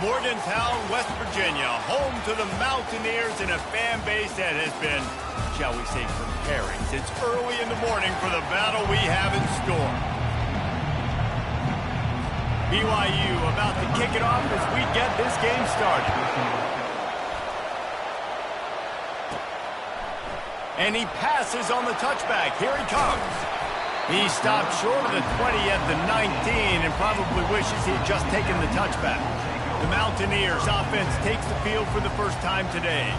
Morgantown, West Virginia, home to the Mountaineers and a fan base that has been, shall we say, preparing since early in the morning for the battle we have in store. BYU about to kick it off as we get this game started. And he passes on the touchback. Here he comes. He stopped short of the 20 at the 19 and probably wishes he had just taken the touchback. The Mountaineers offense takes the field for the first time today.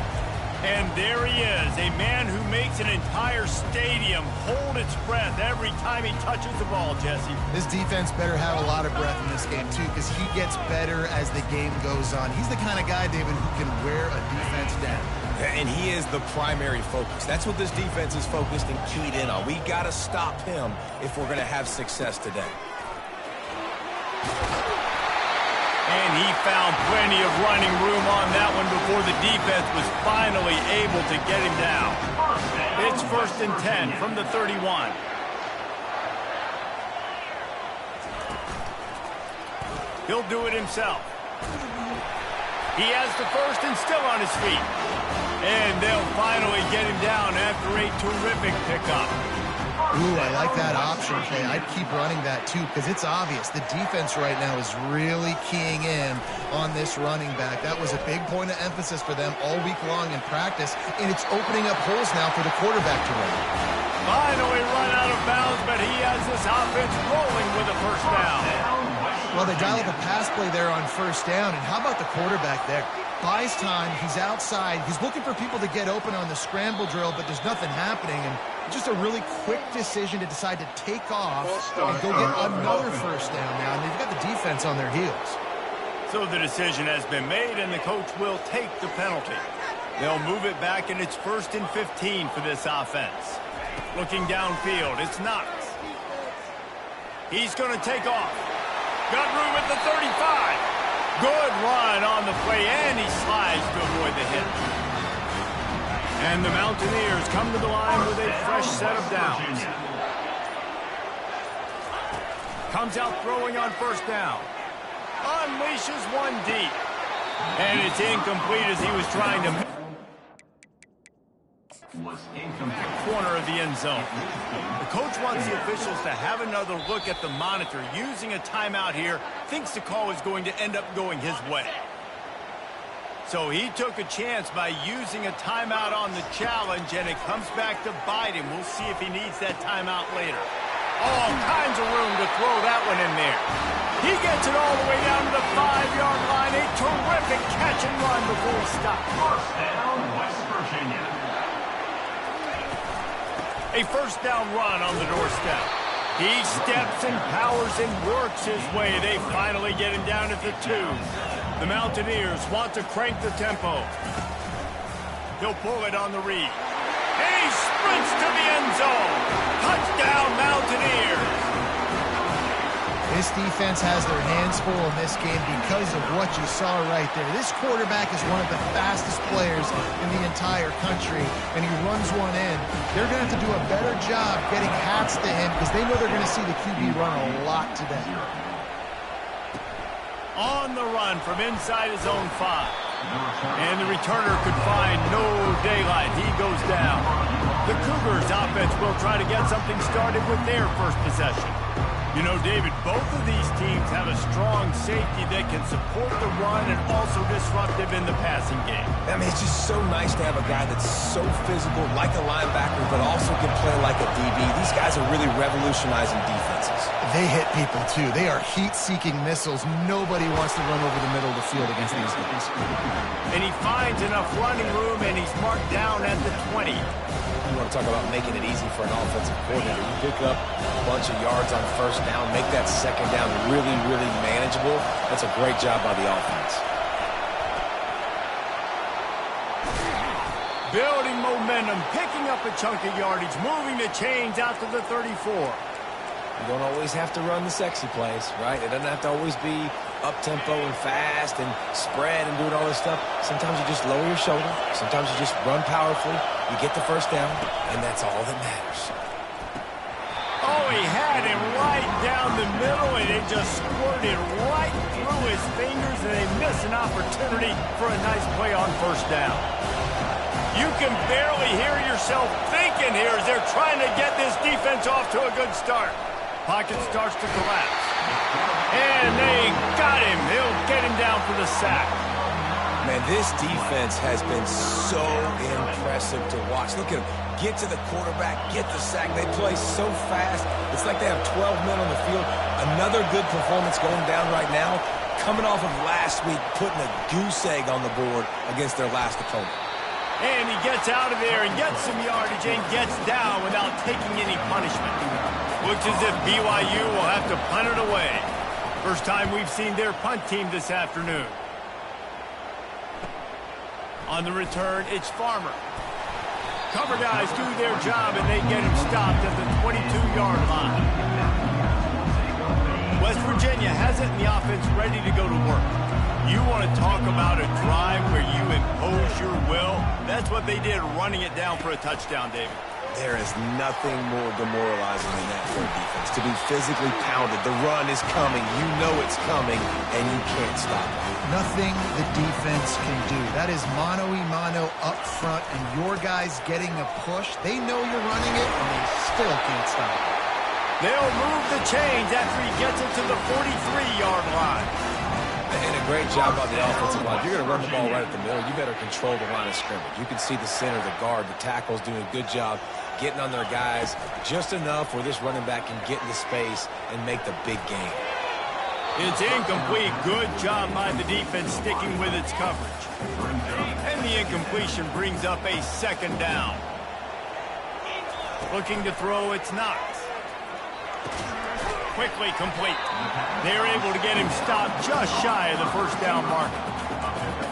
And there he is, a man who makes an entire stadium hold its breath every time he touches the ball, Jesse. This defense better have a lot of breath in this game, too, because he gets better as the game goes on. He's the kind of guy, David, who can wear a defense down. And he is the primary focus. That's what this defense is focused and keyed in on. We got to stop him if we're going to have success today. And he found plenty of running room on that one before the defense was finally able to get him down. It's 1st and 10 from the 31. He'll do it himself. He has the first and still on his feet. And they'll finally get him down after a terrific pickup. Ooh, I like that option play. I'd keep running that, too, because it's obvious. The defense right now is really keying in on this running back. That was a big point of emphasis for them all week long in practice, and it's opening up holes now for the quarterback to run. Finally run out of bounds, but he has this offense rolling with a first down. Well, they dial up a pass play there on first down, and how about the quarterback there? Buys time, he's outside, he's looking for people to get open on the scramble drill, but there's nothing happening, and just a really quick decision to decide to take off and go get another first down now, and they've got the defense on their heels. So the decision has been made, and the coach will take the penalty. They'll move it back, and it's 1st and 15 for this offense. Looking downfield, it's Knox. He's going to take off. Got room at the 35. Good run on the play, and he slides to avoid the hit. And the Mountaineers come to the line with a fresh set of downs. Comes out throwing on first down. Unleashes one deep. And it's incomplete as he was trying to... corner of the end zone. The coach wants the officials to have another look at the monitor using a timeout here. Thinks the call is going to end up going his way. So he took a chance by using a timeout on the challenge, and it comes back to bite him. We'll see if he needs that timeout later. All kinds of room to throw that one in there. He gets it all the way down to the 5-yard line. A terrific catch and run before he stops. First down, West Virginia. A first down run on the doorstep. He steps and powers and works his way. They finally get him down at the 2. The Mountaineers want to crank the tempo. He'll pull it on the read. He sprints to the end zone. Touchdown, Mountaineers. This defense has their hands full in this game because of what you saw right there. This quarterback is one of the fastest players in the entire country, and he runs one in. They're going to have to do a better job getting hats to him because they know they're going to see the QB run a lot today. On the run from inside his own 5. And the returner could find no daylight. He goes down. The Cougars offense will try to get something started with their first possession. You know, David, both of these teams have a strong safety that can support the run and also disruptive in the passing game. I mean, it's just so nice to have a guy that's so physical, like a linebacker, but also can play like a DB. These guys are really revolutionizing defenses. They hit people, too. They are heat-seeking missiles. Nobody wants to run over the middle of the field against these guys. And he finds enough running room, and he's marked down at the 20. You want to talk about making it easy for an offensive coordinator. You pick up a bunch of yards on first down, make that second down really, really manageable. That's a great job by the offense. Building momentum, picking up a chunk of yardage, moving the chains out to the 34. You don't always have to run the sexy plays, right? It doesn't have to always be up-tempo and fast and spread and doing all this stuff. Sometimes you just lower your shoulder. Sometimes you just run powerfully. You get the first down, and that's all that matters. Oh, he had him right down the middle, and it just squirted right through his fingers, and they miss an opportunity for a nice play on first down. You can barely hear yourself thinking here as they're trying to get this defense off to a good start. Pocket starts to collapse. And they got him. They'll get him down for the sack. Man, this defense has been so impressive to watch. Look at them. Get to the quarterback, get the sack. They play so fast. It's like they have 12 men on the field. Another good performance going down right now. Coming off of last week, putting a goose egg on the board against their last opponent. And he gets out of there and gets some yardage and gets down without taking any punishment. Looks as if BYU will have to punt it away. First time we've seen their punt team this afternoon. On the return, it's Farmer. Cover guys do their job, and they get him stopped at the 22-yard line. West Virginia has it in the offense ready to go to work. You want to talk about a drive where you impose your will? That's what they did, running it down for a touchdown, David. There is nothing more demoralizing than that for a defense. To be physically pounded. The run is coming. You know it's coming, and you can't stop it. Nothing the defense can do. That is mano-a-mano up front, and your guys getting a push. They know you're running it, and they still can't stop it. They'll move the chains after he gets it to the 43-yard line. And a great job on the offensive line. If you're going to run the ball right at the middle, you better control the line of scrimmage. You can see the center, the guard, the tackles doing a good job getting on their guys just enough where this running back can get into space and make the big game. It's incomplete. Good job by the defense sticking with its coverage. And the incompletion brings up a second down. Looking to throw, it's Knox. Quickly complete. They're able to get him stopped just shy of the first down marker.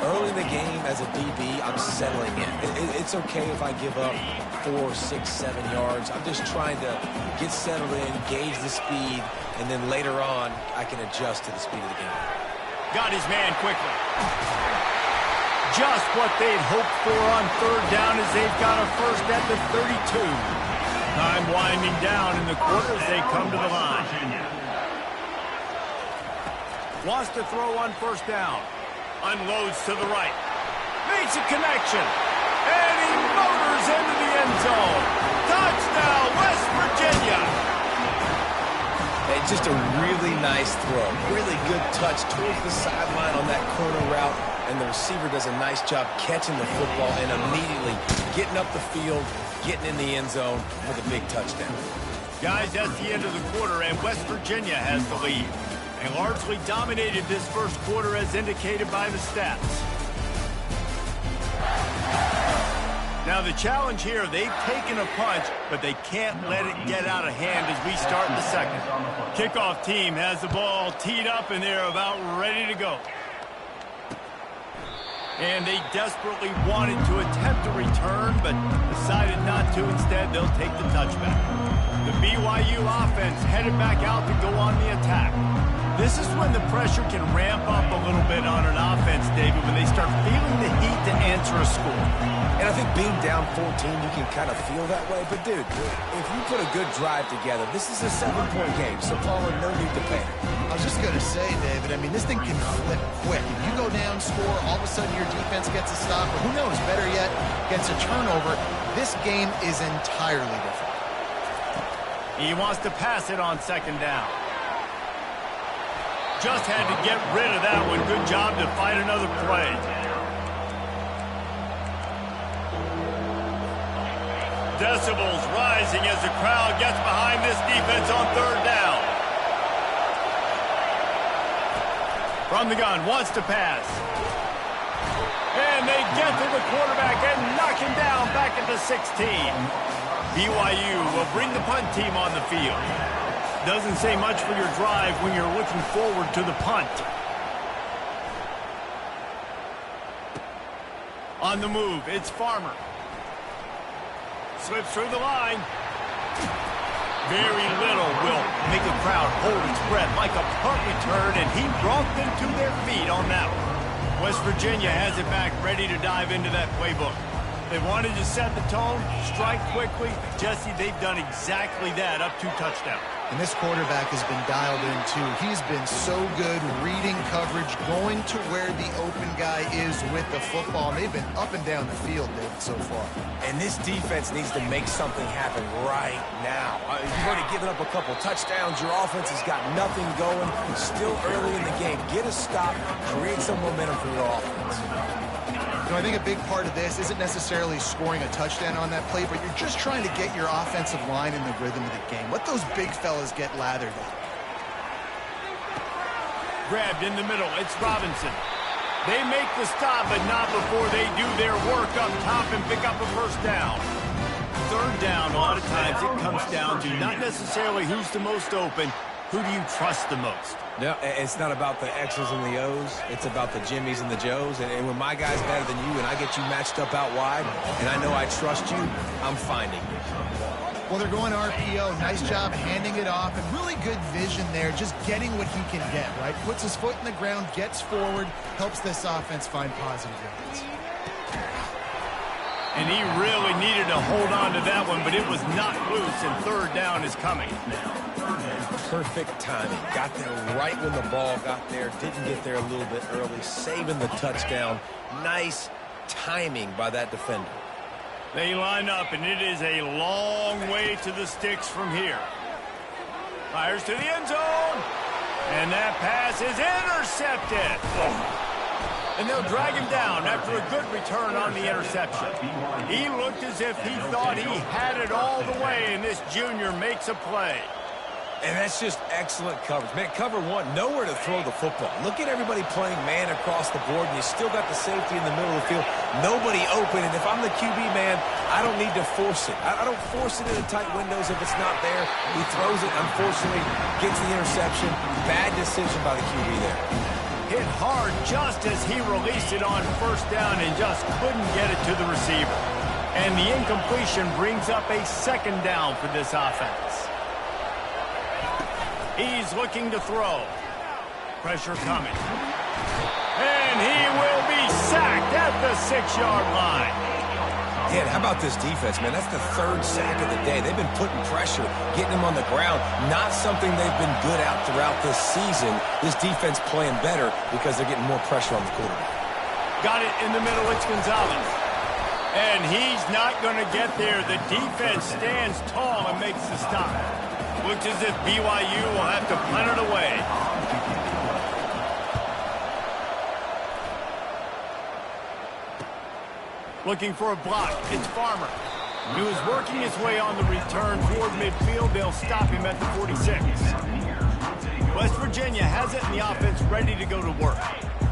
Early in the game, as a DB, I'm settling in. It's okay if I give up 4, 6, 7 yards. I'm just trying to get settled in, gauge the speed, and then later on, I can adjust to the speed of the game. Got his man quickly. Just what they'd hoped for on third down as they've got a first at the 32. Time winding down in the quarter as they come to the line. Wants to throw on first down. Unloads to the right. Makes a connection. And he motors into the end zone. Touchdown, West Virginia. It's just a really nice throw. Really good touch towards the sideline on that corner route. And the receiver does a nice job catching the football and immediately getting up the field, getting in the end zone for the big touchdown. Guys, that's the end of the quarter, and West Virginia has the lead. And largely dominated this first quarter as indicated by the stats. Now the challenge here, they've taken a punch, but they can't let it get out of hand as we start the second. Kickoff team has the ball teed up, and they're about ready to go. And they desperately wanted to attempt a return, but decided not to. Instead, they'll take the touchback. The BYU offense headed back out to go on the attack. This is when the pressure can ramp up a little bit on an offense, David, when they start feeling the heat to answer a score. And I think being down 14, you can kind of feel that way. But, dude, if you put a good drive together, this is a 7-point game, so Pollard, no need to panic. I was just going to say, David, I mean, this thing can flip quick. If you go down, score, all of a sudden your defense gets a stop, or who knows, better yet, gets a turnover. This game is entirely different. He wants to pass it on second down. Just had to get rid of that one. Good job to find another play. Decibels rising as the crowd gets behind this defense on third down. From the gun, wants to pass. And they get to the quarterback and knock him down back at the 16. BYU will bring the punt team on the field. Doesn't say much for your drive when you're looking forward to the punt. On the move, it's Farmer. Slips through the line. Very little will make a crowd hold its breath like a punt return, and he brought them to their feet on that one. West Virginia has it back, ready to dive into that playbook. They wanted to set the tone, strike quickly. Jesse, they've done exactly that, up 2 touchdowns. And this quarterback has been dialed in, too. He's been so good reading coverage, going to where the open guy is with the football. And they've been up and down the field, David, so far. And this defense needs to make something happen right now. You've already given up a couple touchdowns. Your offense has got nothing going. Still early in the game. Get a stop. Create some momentum for your offense. You know, I think a big part of this isn't necessarily scoring a touchdown on that play, but you're just trying to get your offensive line in the rhythm of the game. Let those big fellas get lathered up. Grabbed in the middle. It's Robinson. They make the stop, but not before they do their work up top and pick up a first down. Third down, a lot of times it comes down to not necessarily who's the most open, who do you trust the most? No, it's not about the X's and the O's. It's about the Jimmys and the Joes. And when my guy's better than you and I get you matched up out wide and I know I trust you, I'm finding you. Well, they're going RPO. Nice job handing it off, and really good vision there, just getting what he can get, right? Puts his foot in the ground, gets forward, helps this offense find positive yards. And he really needed to hold on to that one, but it was not loose, and third down is coming. Perfect timing. Got there right when the ball got there. Didn't get there a little bit early. Saving the touchdown. Nice timing by that defender. They line up, and it is a long way to the sticks from here. Fires to the end zone. And that pass is intercepted. And they'll drag him down after a good return on the interception. He looked as if he thought he had it all the way, and this junior makes a play. And that's just excellent coverage. Man, cover one, nowhere to throw the football. Look at everybody playing man across the board, and you still got the safety in the middle of the field. Nobody open, and if I'm the QB, man, I don't need to force it. I don't force it into tight windows if it's not there. He throws it, unfortunately, gets the interception. Bad decision by the QB there. Hit hard just as he released it on first down and just couldn't get it to the receiver. And the incompletion brings up a second down for this offense. He's looking to throw. Pressure coming. And he will be sacked at the 6-yard line. Yeah, how about this defense, man? That's the third sack of the day. They've been putting pressure, getting them on the ground. Not something they've been good at throughout this season. This defense playing better because they're getting more pressure on the quarterback. Got it in the middle. It's Gonzalez. And he's not going to get there. The defense stands tall and makes the stop. Looks as if BYU will have to punt it away. Looking for a block. It's Farmer. He was working his way on the return toward midfield. They'll stop him at the 46. West Virginia has it, and the offense ready to go to work.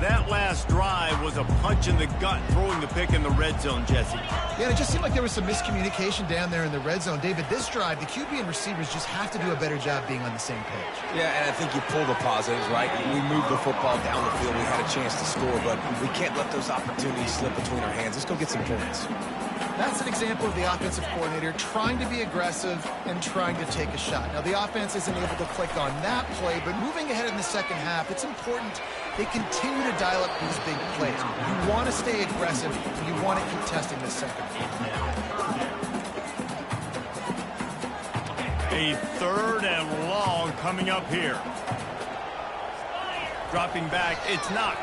That last drive was a punch in the gut, throwing the pick in the red zone, Jesse. Yeah, it just seemed like there was some miscommunication down there in the red zone. David, this drive, the QB and receivers just have to do a better job being on the same page. Yeah, and I think you pull the positives, right? We moved the football down the field. We had a chance to score, but we can't let those opportunities slip between our hands. Let's go get some points. That's an example of the offensive coordinator trying to be aggressive and trying to take a shot. Now, the offense isn't able to click on that play, but moving ahead in the second half, it's important they continue to dial up these big plays. You want to stay aggressive. You want to keep testing the second half. A third and long coming up here. Dropping back, it's Knox.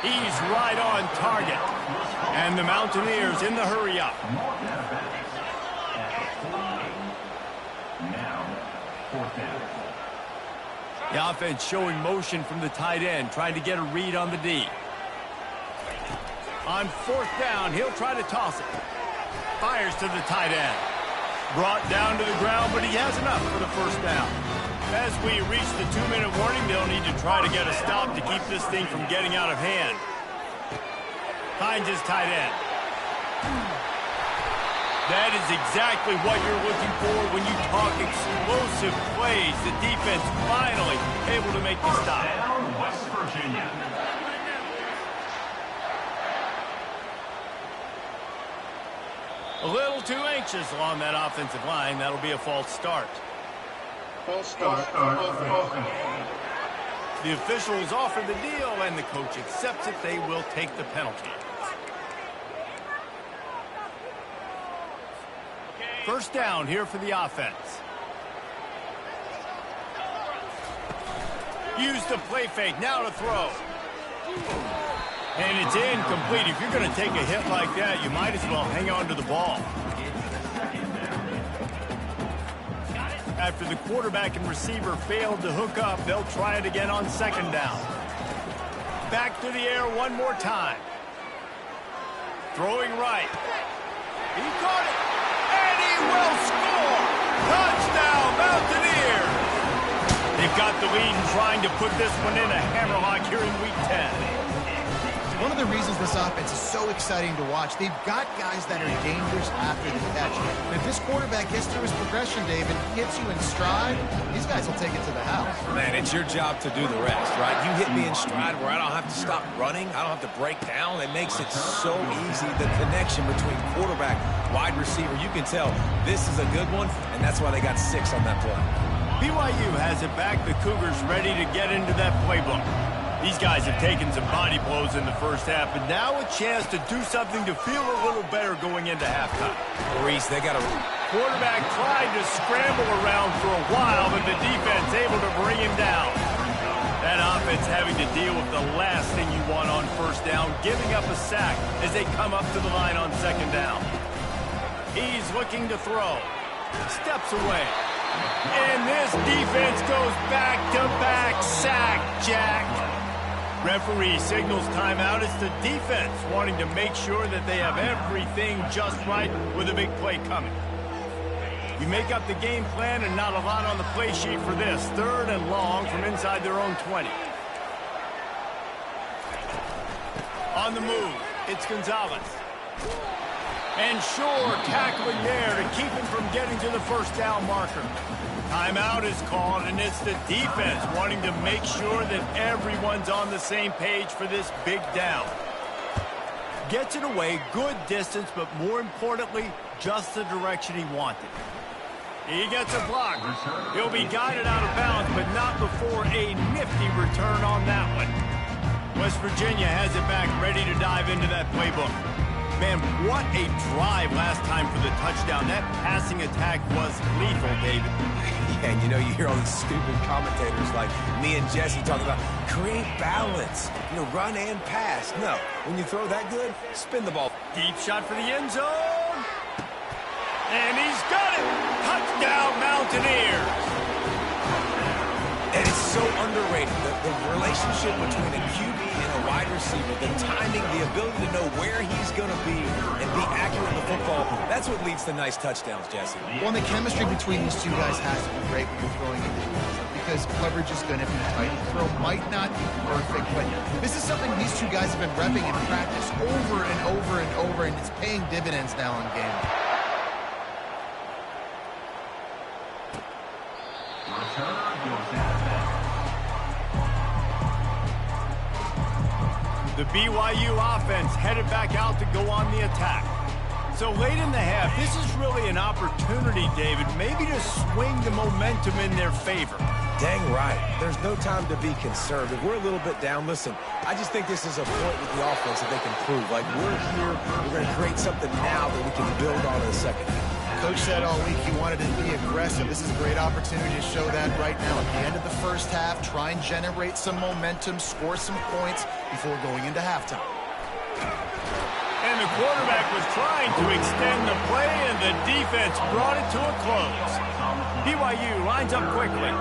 He's right on target. And the Mountaineers in the hurry up. The offense showing motion from the tight end, trying to get a read on the D. On fourth down, he'll try to toss it. Fires to the tight end. Brought down to the ground, but he has enough for the first down. As we reach the 2-minute warning, they'll need to try to get a stop to keep this thing from getting out of hand. Finds his tight end. That is exactly what you're looking for when you talk explosive plays. The defense finally able to make the stop. Down, West Virginia. A little too anxious along that offensive line. That'll be a false start. False start. The officials offer the deal, and the coach accepts it. They will take the penalty. First down here for the offense. Use the play fake, now to throw. And it's incomplete. If you're going to take a hit like that, you might as well hang on to the ball. After the quarterback and receiver failed to hook up, they'll try it again on second down. Back to the air one more time. Throwing right. He caught it, and he will score! Touchdown, Mountaineers! They've got the lead and trying to put this one in a hammerlock here in Week 10. One of the reasons this offense is so exciting to watch, they've got guys that are dangerous after the catch. And if this quarterback gets through his progression, David, gets you in stride, these guys will take it to the house. Man, it's your job to do the rest, right? You hit me in stride where I don't have to stop running. I don't have to break down. It makes it so easy. The connection between quarterback, wide receiver, you can tell this is a good one, and that's why they got 6 on that play. BYU has it back. The Cougars ready to get into that playbook. These guys have taken some body blows in the first half, but now a chance to do something to feel a little better going into halftime. Maurice, they got a quarterback tried to scramble around for a while, but the defense able to bring him down. That offense having to deal with the last thing you want on first down, giving up a sack as they come up to the line on second down. He's looking to throw. Steps away. And this defense goes back-to-back sack, Jack. Referee signals timeout. It's the defense wanting to make sure that they have everything just right with a big play coming. You make up the game plan and not a lot on the play sheet for this. 3rd and long from inside their own 20. On the move, it's Gonzalez. And Shore tackling there to keep him from getting to the first down marker. Timeout is called, and it's the defense wanting to make sure that everyone's on the same page for this big down. Gets it away, good distance, but more importantly, just the direction he wanted. He gets a block. He'll be guided out of bounds, but not before a nifty return on that one. West Virginia has it back, ready to dive into that playbook. Man, what a drive last time for the touchdown. That passing attack was lethal, David. Yeah, and you know, you hear all these stupid commentators like me and Jesse talking about create balance, you know, run and pass. No, when you throw that good, spin the ball. Deep shot for the end zone. And he's got it. Touchdown, Mountaineers. And it's so underrated, the relationship between a QB and a wide receiver, the timing, the ability to know where he's going to be and be accurate with the football, that's what leads to nice touchdowns, Jesse. Well, the chemistry between these two guys has to be great when you're throwing into because coverage is going to be tight. The throw might not be perfect, but this is something these two guys have been repping in practice over and over and over, and it's paying dividends now in game. The BYU offense headed back out to go on the attack. So late in the half, this is really an opportunity, David, maybe to swing the momentum in their favor. Dang right. There's no time to be concerned. If we're a little bit down, listen, I just think this is a point with the offense that they can prove. Like, we're here, we're going to create something now that we can build on in a second. Coach said all week he wanted to be aggressive. This is a great opportunity to show that right now. At the end of the first half, try and generate some momentum, score some points before going into halftime. And the quarterback was trying to extend the play, and the defense brought it to a close. BYU lines up quickly.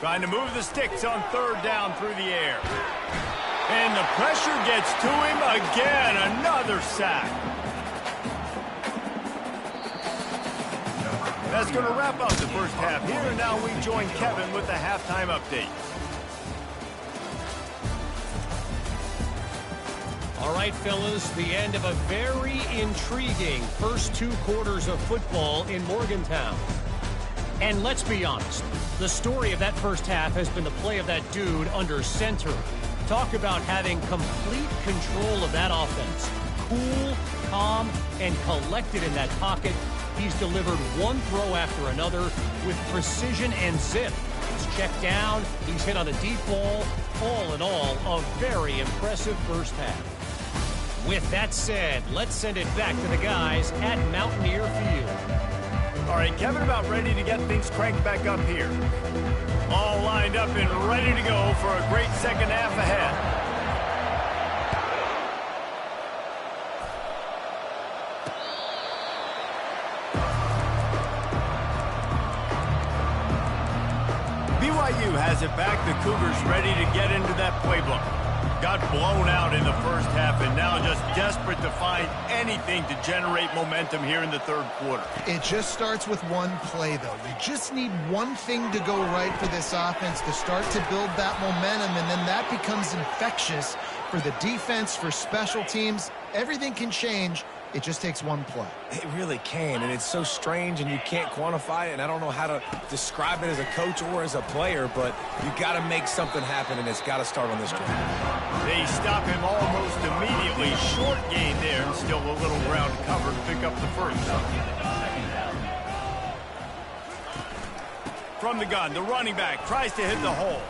Trying to move the sticks on 3rd down through the air. And the pressure gets to him again. Another sack. That's going to wrap up the first half here. And now we join Kevin with the halftime update. All right, fellas, the end of a very intriguing first 2 quarters of football in Morgantown. And let's be honest, the story of that first half has been the play of that dude under center. Talk about having complete control of that offense. Cool, calm, and collected in that pocket. He's delivered one throw after another with precision and zip. He's checked down, he's hit on a deep ball. All in all, a very impressive first half. With that said, let's send it back to the guys at Mountaineer Field. All right, Kevin about ready to get things cranked back up here. All lined up and ready to go for a great second half ahead. BYU has it back. The Cougars ready to get into that playbook. Got blown out in the first half and now just desperate to find anything to generate momentum here in the third quarter. It just starts with one play, though. You just need one thing to go right for this offense to start to build that momentum, and then that becomes infectious for the defense, for special teams. Everything can change. It just takes one play. It really can, and it's so strange, and you can't quantify it, and I don't know how to describe it as a coach or as a player, but you got to make something happen, and it's got to start on this drive. They stop him almost immediately. Short gain there, and still a little ground to cover to pick up the first. From the gun, the running back tries to hit the hole.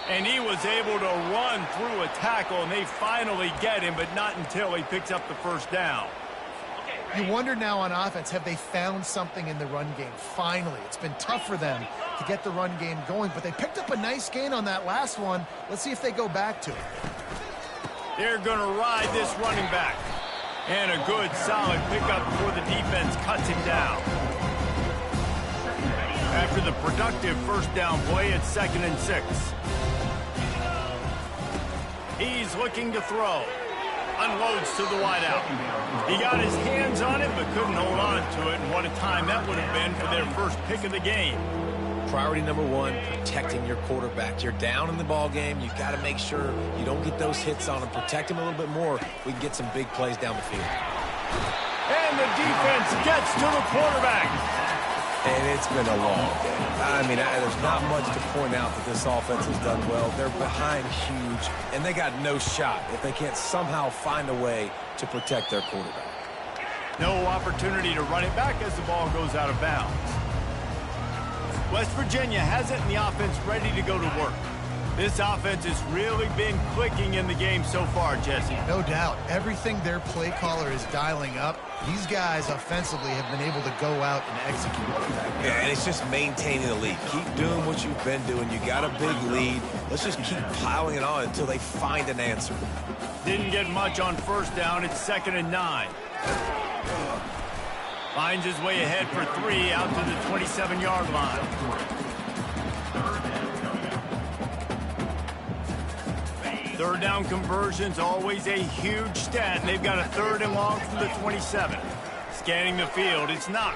And he was able to run through a tackle, and they finally get him, but not until he picks up the first down. You wonder now on offense, have they found something in the run game? Finally, it's been tough for them to get the run game going, but they picked up a nice gain on that last one. Let's see if they go back to it. They're going to ride this running back. And a good, solid pickup before the defense cuts him down. After the productive first down play, it's 2nd and 6. He's looking to throw. Unloads to the wideout. He got his hands on it, but couldn't hold on to it. And what a time that would have been for their first pick of the game. Priority number one, protecting your quarterback. You're down in the ball game. You've got to make sure you don't get those hits on him. Protect him a little bit more. We can get some big plays down the field. And the defense gets to the quarterback. And it's been a long day. I mean, there's not much to point out that this offense has done well. They're behind huge, and they got no shot if they can't somehow find a way to protect their quarterback. No opportunity to run it back as the ball goes out of bounds. West Virginia has it, and the offense ready to go to work. This offense has really been clicking in the game so far, Jesse. No doubt. Everything their play caller is dialing up, these guys offensively have been able to go out and execute. Yeah, and it's just maintaining the lead. Keep doing what you've been doing. You got a big lead. Let's just keep piling it on until they find an answer. Didn't get much on first down. It's 2nd and 9. Finds his way ahead for 3 out to the 27-yard line. Third down conversions, always a huge stat. They've got a 3rd and long from the 27. Scanning the field, it's Knox.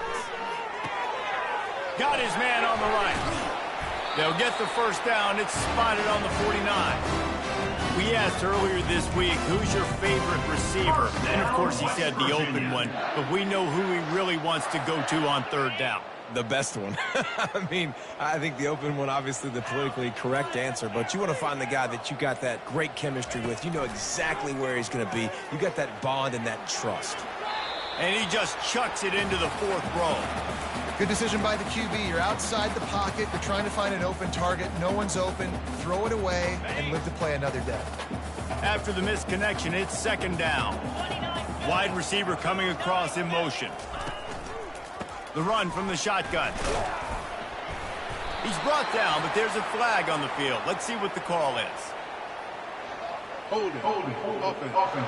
Got his man on the right. They'll get the first down. It's spotted on the 49. We asked earlier this week, who's your favorite receiver? And, of course, he said the open one. But we know who he really wants to go to on 3rd down. The best one. I mean, I think the open one, obviously the politically correct answer, but you want to find the guy that you got that great chemistry with. You know exactly where he's going to be. You got that bond and that trust. And he just chucks it into the 4th row. Good decision by the QB. You're outside the pocket. You're trying to find an open target. No one's open. Throw it away and live to play another day. After the missed connection, it's 2nd down. Wide receiver coming across in motion. The run from the shotgun. He's brought down, but there's a flag on the field. Let's see what the call is. Hold it. Offense.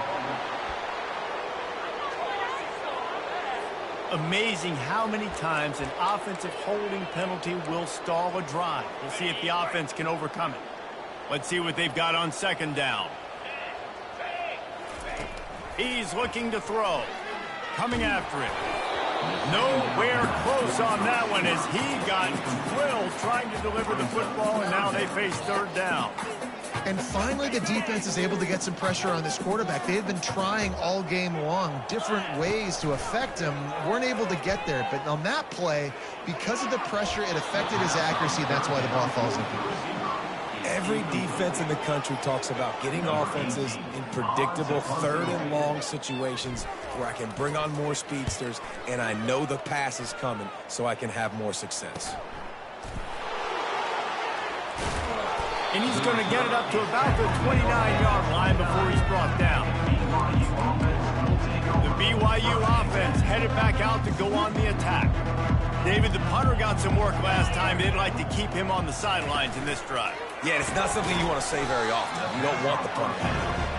Amazing how many times an offensive holding penalty will stall a drive. We'll see if the offense can overcome it. Let's see what they've got on 2nd down. He's looking to throw. Coming after it. Nowhere close on that one as he got drilled trying to deliver the football, and now they face 3rd down. And finally, the defense is able to get some pressure on this quarterback. They had been trying all game long different ways to affect him. Weren't able to get there. But on that play, because of the pressure, it affected his accuracy. That's why the ball falls incomplete. Every defense in the country talks about getting offenses in predictable third and long situations where I can bring on more speedsters and I know the pass is coming so I can have more success. And he's going to get it up to about the 29-yard line before he's brought down. The BYU offense headed back out to go on the attack. David, the punter got some work last time. They'd like to keep him on the sidelines in this drive. Yeah, it's not something you want to say very often. You don't want the punter.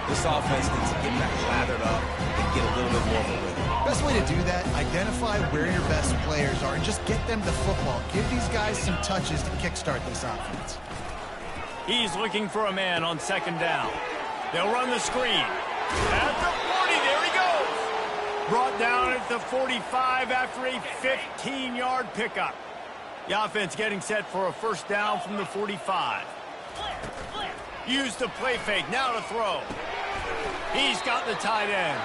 This offense needs to get back lathered up and get a little bit more of a rhythm. Best way to do that, identify where your best players are and just get them the football. Give these guys some touches to kickstart this offense. He's looking for a man on second down. They'll run the screen. At the 40, there he goes. Brought down at the 45 after a 15-yard pickup. The offense getting set for a first down from the 45. Use the play fake, now to throw. He's got the tight end.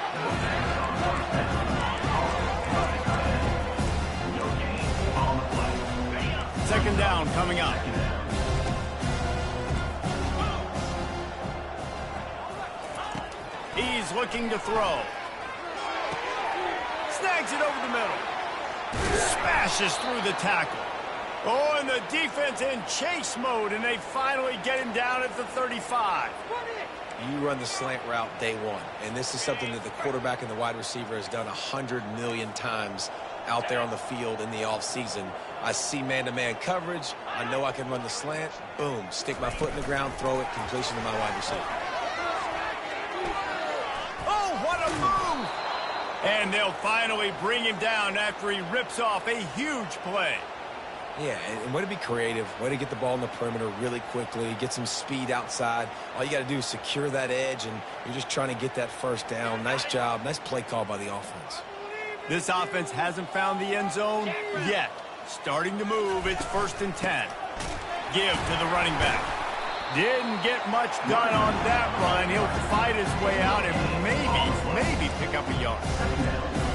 Second down coming up. He's looking to throw. Snags it over the middle. Smashes through the tackle. Oh, and the defense in chase mode, and they finally get him down at the 35. You run the slant route day one, and this is something that the quarterback and the wide receiver has done 100 million times out there on the field in the offseason. I see man-to-man coverage. I know I can run the slant. Boom, stick my foot in the ground, throw it, completion to my wide receiver. And they'll finally bring him down after he rips off a huge play. Yeah, and way to be creative, way to get the ball in the perimeter really quickly, get some speed outside. All you got to do is secure that edge, and you're just trying to get that first down. Nice job, nice play call by the offense. This offense hasn't found the end zone yet. Starting to move, it's 1st and 10. Give to the running back. Didn't get much done on that run. He'll fight his way out and maybe pick up a yard.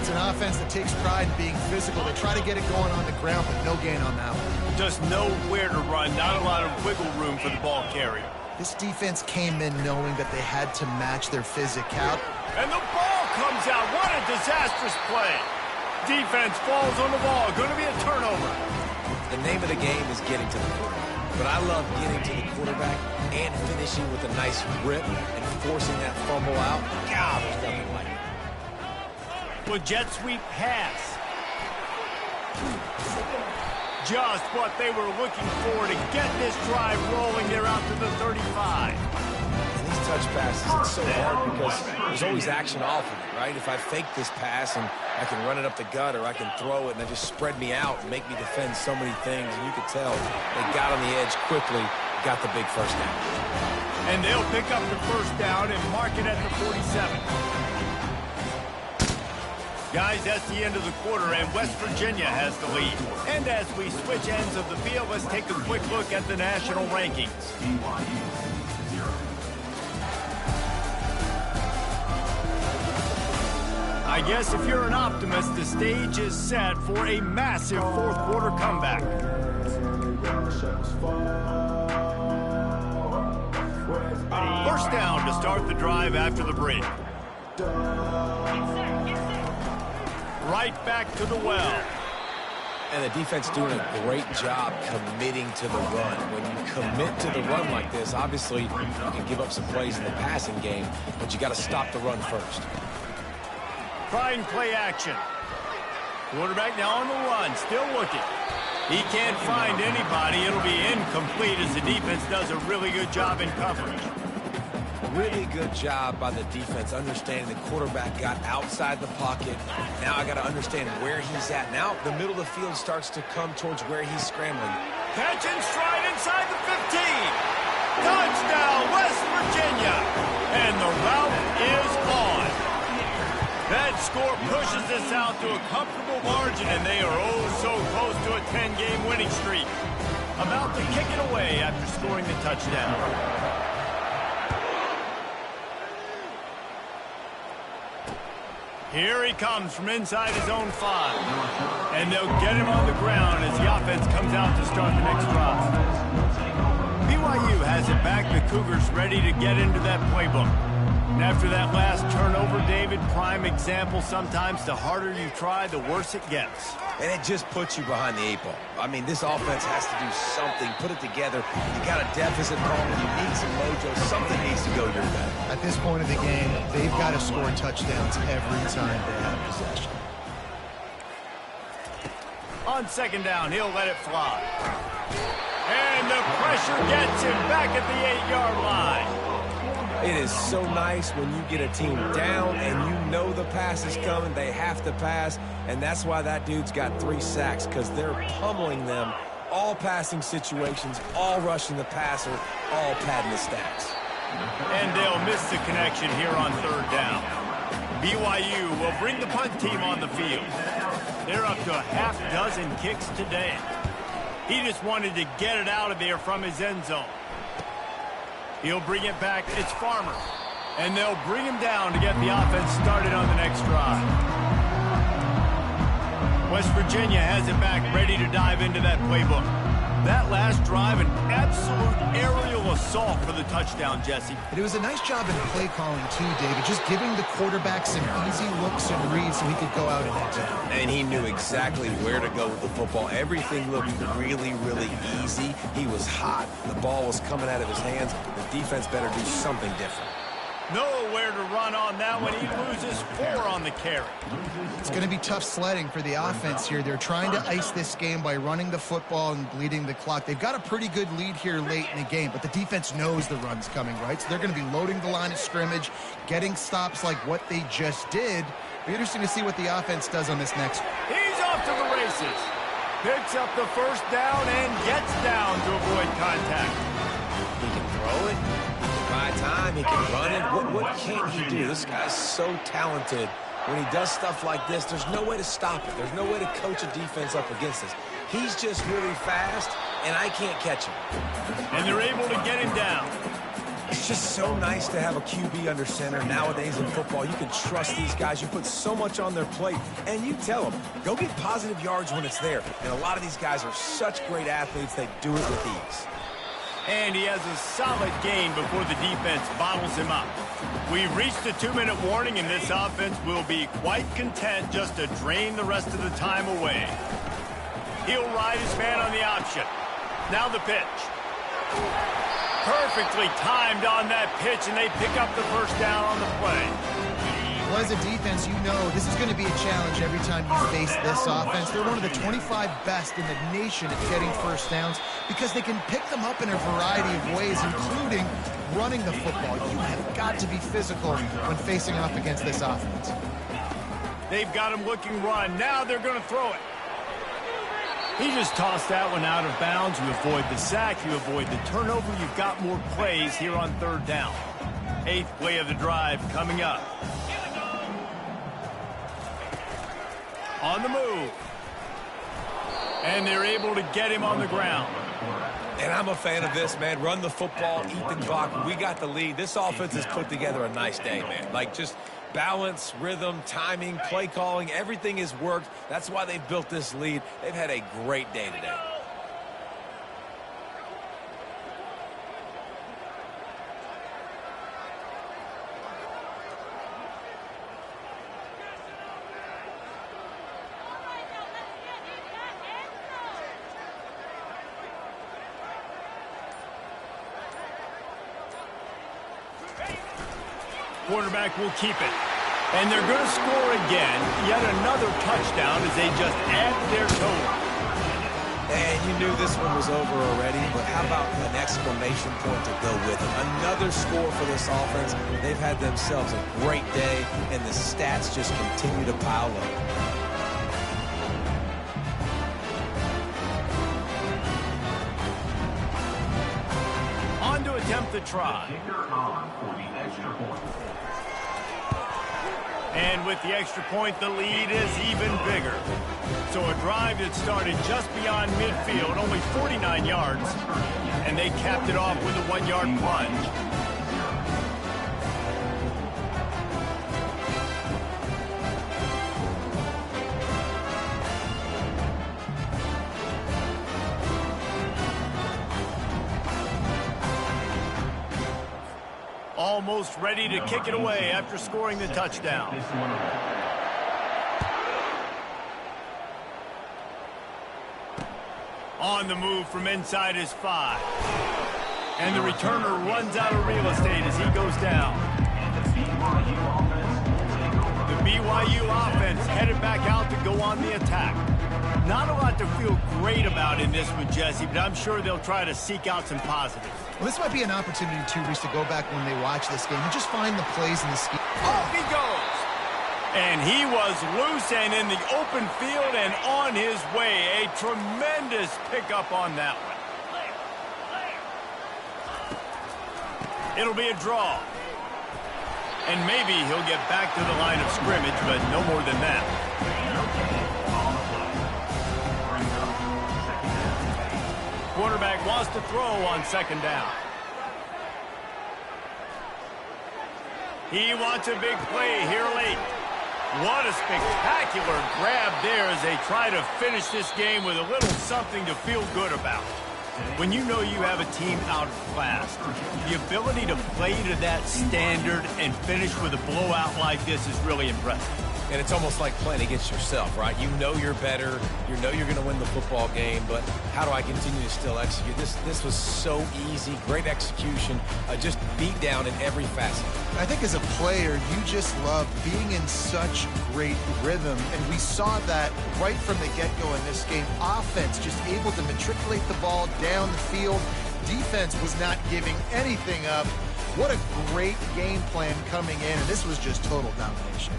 It's an offense that takes pride in being physical. They try to get it going on the ground, but no gain on that one. Just nowhere to run. Not a lot of wiggle room for the ball carrier. This defense came in knowing that they had to match their physicality. And the ball comes out. What a disastrous play. Defense falls on the ball. Going to be a turnover. The name of the game is getting to the quarterback. But I love getting to the quarterback and finishing with a nice rip and forcing that fumble out. God, there's nothing like it. With jet sweep pass. Just what they were looking for to get this drive rolling. They're out to the 35. And these touch passes, it's so hard because there's always action off of it, right? If I fake this pass and I can run it up the gut or I can throw it and they just spread me out and make me defend so many things. And you could tell they got on the edge quickly, got the big first down. And they'll pick up the first down and mark it at the 47. Guys, that's the end of the quarter, and West Virginia has the lead. And as we switch ends of the field, let's take a quick look at the national rankings. I guess if you're an optimist, the stage is set for a massive fourth quarter comeback. First down to start the drive after the break. Right back to the well. And the defense doing a great job committing to the run. When you commit to the run like this, obviously you can give up some plays in the passing game, but you got to stop the run first. Trying play action. Quarterback now on the run, still looking. He can't find anybody. It'll be incomplete as the defense does a really good job in coverage. Really good job by the defense, understanding the quarterback got outside the pocket. Now I got to understand where he's at. Now the middle of the field starts to come towards where he's scrambling. Catch and stride inside the 15. Touchdown, West Virginia. And the route is on. That score pushes us out to a comfortable margin, and they are oh so close to a 10-game winning streak. About to kick it away after scoring the touchdown. Here he comes from inside his own 5. And they'll get him on the ground as the offense comes out to start the next drive. BYU has it back. The Cougars ready to get into that playbook. And after that last turnover, David, prime example, sometimes the harder you try, the worse it gets. And it just puts you behind the 8 ball. I mean, this offense has to do something, put it together. You got a deficit problem, you need some mojo, something needs to go your way. At this point of the game, they've got to score touchdowns every time they have possession. On second down, he'll let it fly. And the pressure gets him back at the 8-yard line. It is so nice when you get a team down and you know the pass is coming. They have to pass, and that's why that dude's got 3 sacks, because they're pummeling them. All passing situations, all rushing the passer, all padding the stats. And they'll miss the connection here on third down. BYU will bring the punt team on the field. They're up to a half dozen kicks today. He just wanted to get it out of there from his end zone. He'll bring it back. It's Farmer. And they'll bring him down to get the offense started on the next drive. West Virginia has it back, ready to dive into that playbook. That last drive, an absolute aerial assault for the touchdown, Jesse. It was a nice job in play calling, too, David, just giving the quarterback some easy looks and reads so he could go out and hit down. And he knew exactly where to go with the football. Everything looked really, really easy. He was hot. The ball was coming out of his hands. The defense better do something different. Nowhere to run on that one. He loses 4 on the carry. It's going to be tough sledding for the offense here. They're trying to ice this game by running the football and bleeding the clock. They've got a pretty good lead here late in the game, but the defense knows the run's coming, right? So they're going to be loading the line of scrimmage, getting stops like what they just did. It'll be interesting to see what the offense does on this next one. He's off to the races. Picks up the first down and gets down to avoid contact. He can throw it. By time, he can run it. What can't he do? This guy's so talented. When he does stuff like this, there's no way to stop it. There's no way to coach a defense up against this. He's just really fast, and I can't catch him. And they're able to get him down. It's just so nice to have a QB under center. Nowadays in football, you can trust these guys. You put so much on their plate, and you tell them, go get positive yards when it's there. And a lot of these guys are such great athletes, they do it with ease. And he has a solid gain before the defense bottles him up. We've reached the 2-minute warning, and this offense will be quite content just to drain the rest of the time away. He'll ride his man on the option. Now the pitch. Perfectly timed on that pitch, and they pick up the first down on the play. Well, as a defense, you know this is going to be a challenge every time you face this offense. They're one of the 25 best in the nation at getting first downs because they can pick them up in a variety of ways, including running the football. You have got to be physical when facing off against this offense. They've got him looking run. Now they're going to throw it. He just tossed that one out of bounds. You avoid the sack. You avoid the turnover. You've got more plays here on third down. 8th play of the drive coming up. On the move. And they're able to get him on the ground. And I'm a fan of this, man. Run the football, Ethan Bach. We got the lead. This offense has put together a nice day, man. Like, just balance, rhythm, timing, play calling, everything has worked. That's why they've built this lead. They've had a great day today. Quarterback will keep it. And they're going to score again. Yet another touchdown as they just add to their total. And you knew this one was over already, but how about an exclamation point to go with it? Another score for this offense. They've had themselves a great day, and the stats just continue to pile up. On to attempt the try. And with the extra point, the lead is even bigger. So a drive that started just beyond midfield, only 49 yards, and they capped it off with a 1-yard plunge. almost ready to kick it away after scoring the touchdown. On the move from inside his 5. And the returner runs out of real estate as he goes down. The BYU offense headed back out to go on the attack. Not a lot to feel great about in this one, Jesse, but I'm sure they'll try to seek out some positives. Well, this might be an opportunity, too, Reese, to go back when they watch this game and just find the plays in the scheme. Off he goes! And he was loose and in the open field and on his way. A tremendous pickup on that one. It'll be a draw. And maybe he'll get back to the line of scrimmage, but no more than that. Quarterback wants to throw on second down. He wants a big play here late. What a spectacular grab there as they try to finish this game with a little something to feel good about. When you know you have a team out of class, the ability to play to that standard and finish with a blowout like this is really impressive. And it's almost like playing against yourself, right? You know you're better. You know you're going to win the football game, but how do I continue to still execute? This was so easy. Great execution. Just beat down in every facet. I think as a player, you just love being in such great rhythm, and we saw that right from the get-go in this game. Offense just able to matriculate the ball down the field. Defense was not giving anything up. What a great game plan coming in, and this was just total domination.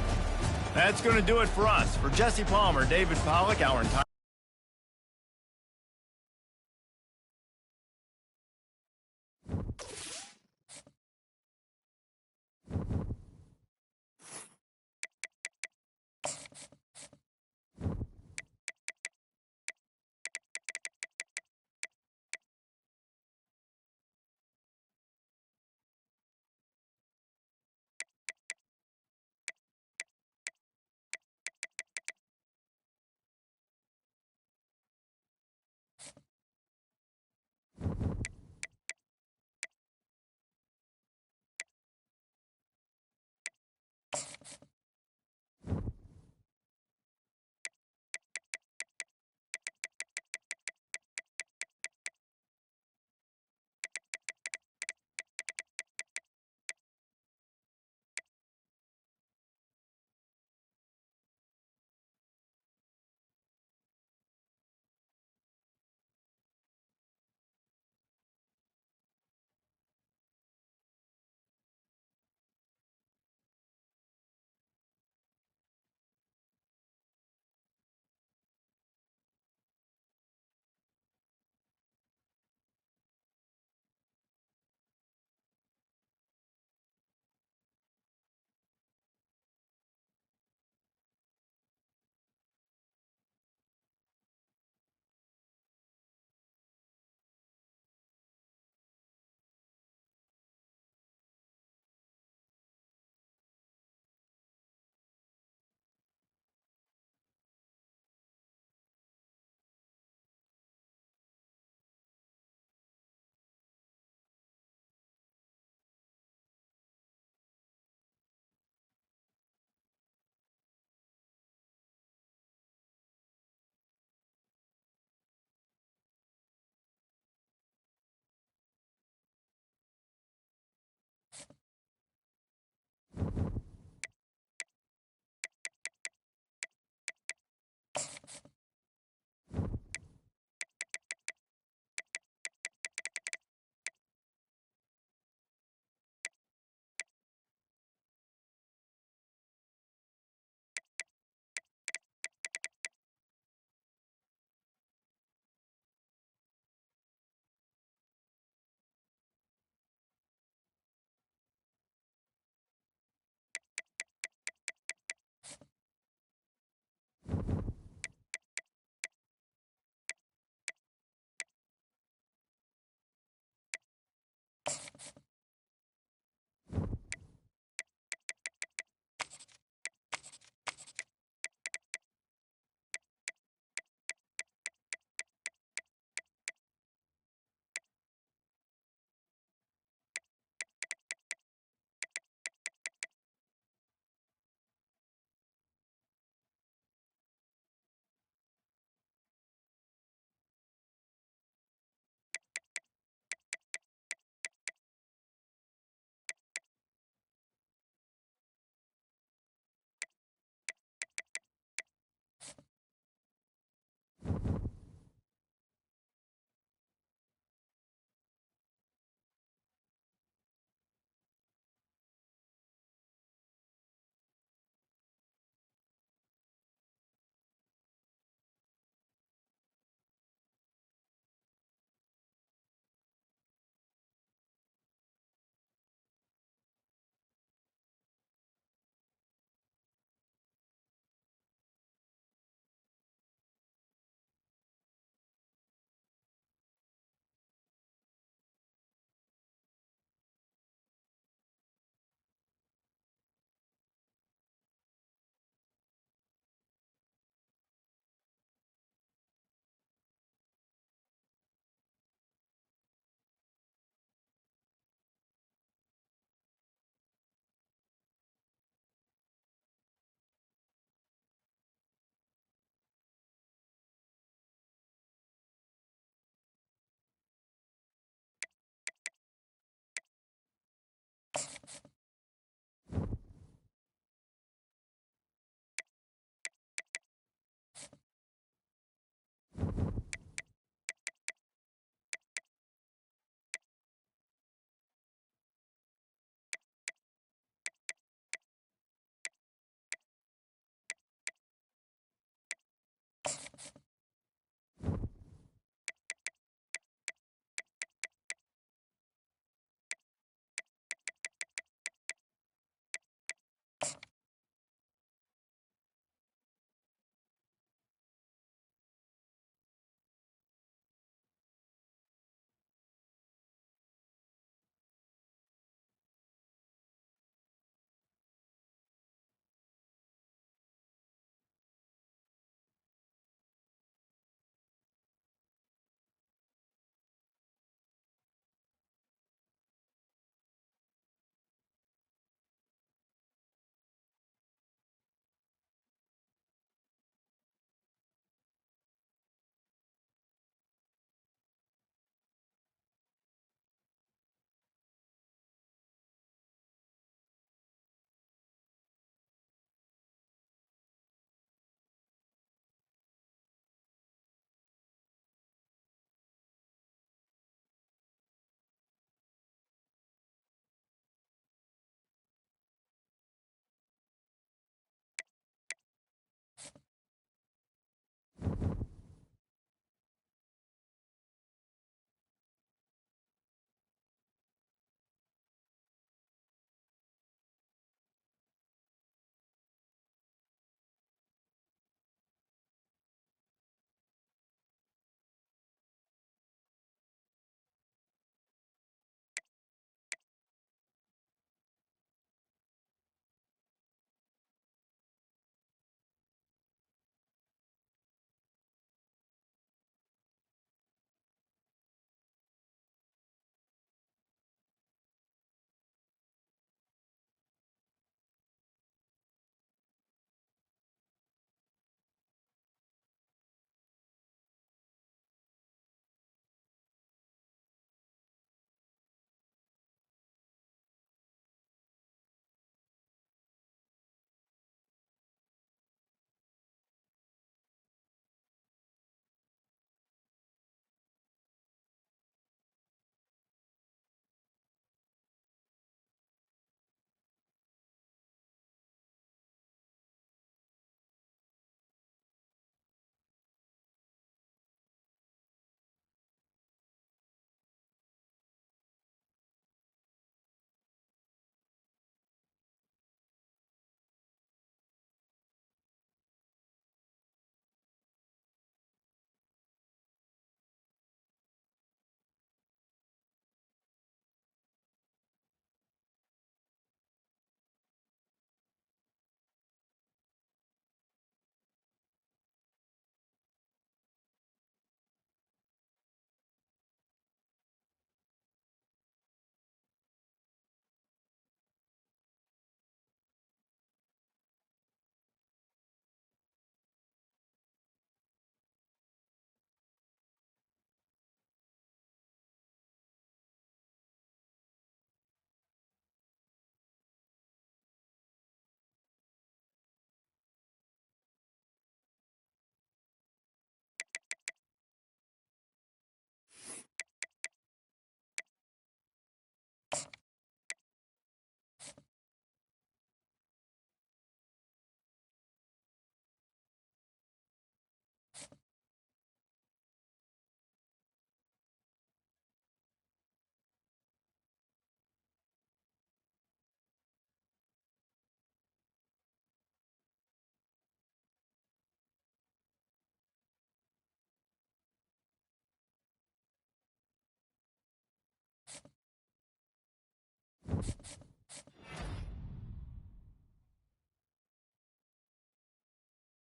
That's going to do it for us. For Jesse Palmer, David Pollack, our entire